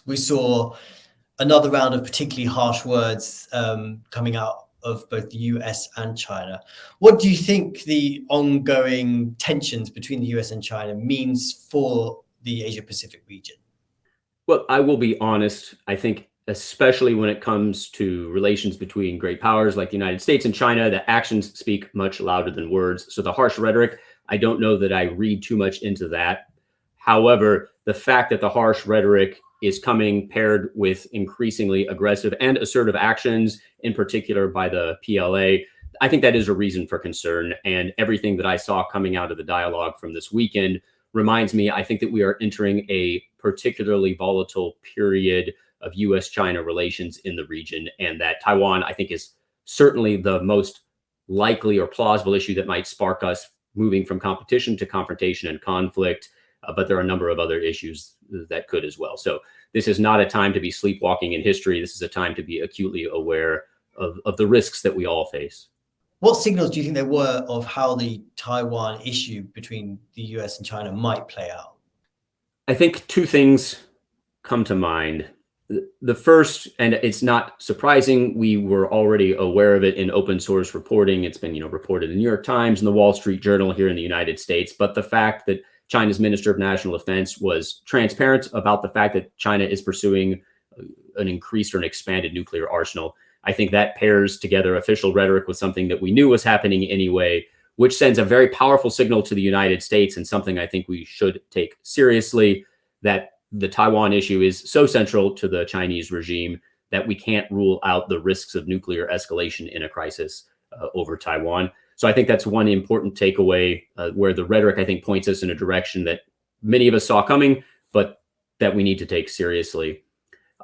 we saw another round of particularly harsh words coming out of both the US and China. What do you think the ongoing tensions between the US and China means for the Asia-Pacific region? Well, I will be honest. I think especially when it comes to relations between great powers like the United States and China, the actions speak much louder than words. So the harsh rhetoric, I don't know that I read too much into that. However, the fact that the harsh rhetoric is coming paired with increasingly aggressive and assertive actions, in particular by the PLA, I think that is a reason for concern. And everything that I saw coming out of the dialogue from this weekend reminds me, I think that we are entering a particularly volatile period of US-China relations in the region, and that Taiwan, I think, is certainly the most likely or plausible issue that might spark us moving from competition to confrontation and conflict. But there are a number of other issues that could as well. So this is not a time to be sleepwalking in history. This is a time to be acutely aware of the risks that we all face. What signals do you think there were of how the Taiwan issue between the US and China might play out? I think two things come to mind. The first, and it's not surprising, we were already aware of it in open source reporting. It's been, reported in the New York Times and the Wall Street Journal here in the United States. But the fact that China's Minister of National Defense was transparent about the fact that China is pursuing an increased or an expanded nuclear arsenal, I think that pairs together official rhetoric with something that we knew was happening anyway, which sends a very powerful signal to the United States, and something I think we should take seriously, that the Taiwan issue is so central to the Chinese regime that we can't rule out the risks of nuclear escalation in a crisis over Taiwan. So I think that's one important takeaway where the rhetoric, I think, points us in a direction that many of us saw coming, but that we need to take seriously.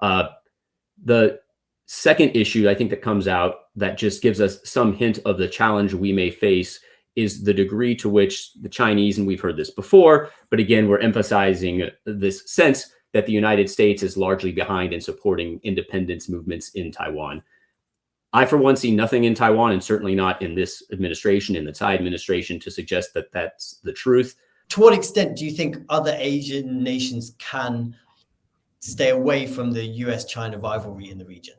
The second issue, I think, that comes out that just gives us some hint of the challenge we may face is the degree to which the Chinese, and we've heard this before, but again, we're emphasizing this sense that the United States is largely behind in supporting independence movements in Taiwan. I, for one, see nothing in Taiwan, and certainly not in this administration, in the Tsai administration, to suggest that that's the truth. To what extent do you think other Asian nations can stay away from the US-China rivalry in the region?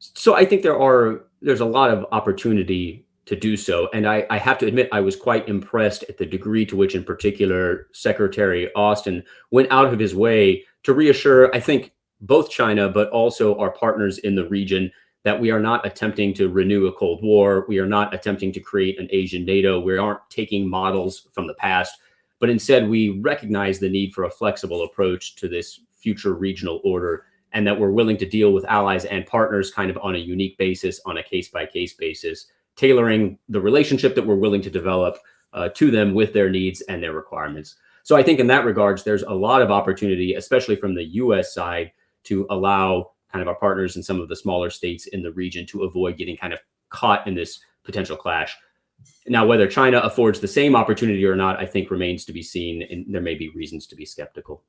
So I think there's a lot of opportunity to do so. And I have to admit, I was quite impressed at the degree to which, in particular, Secretary Austin went out of his way to reassure, I think, both China, but also our partners in the region, that we are not attempting to renew a Cold War. We are not attempting to create an Asian NATO. We aren't taking models from the past, but instead we recognize the need for a flexible approach to this future regional order, and that we're willing to deal with allies and partners kind of on a unique basis, on a case-by-case basis, tailoring the relationship that we're willing to develop to them with their needs and their requirements. So I think in that regards, there's a lot of opportunity, especially from the US side, to allow kind of our partners in some of the smaller states in the region to avoid getting kind of caught in this potential clash. Now, whether China affords the same opportunity or not, I think remains to be seen, and there may be reasons to be skeptical.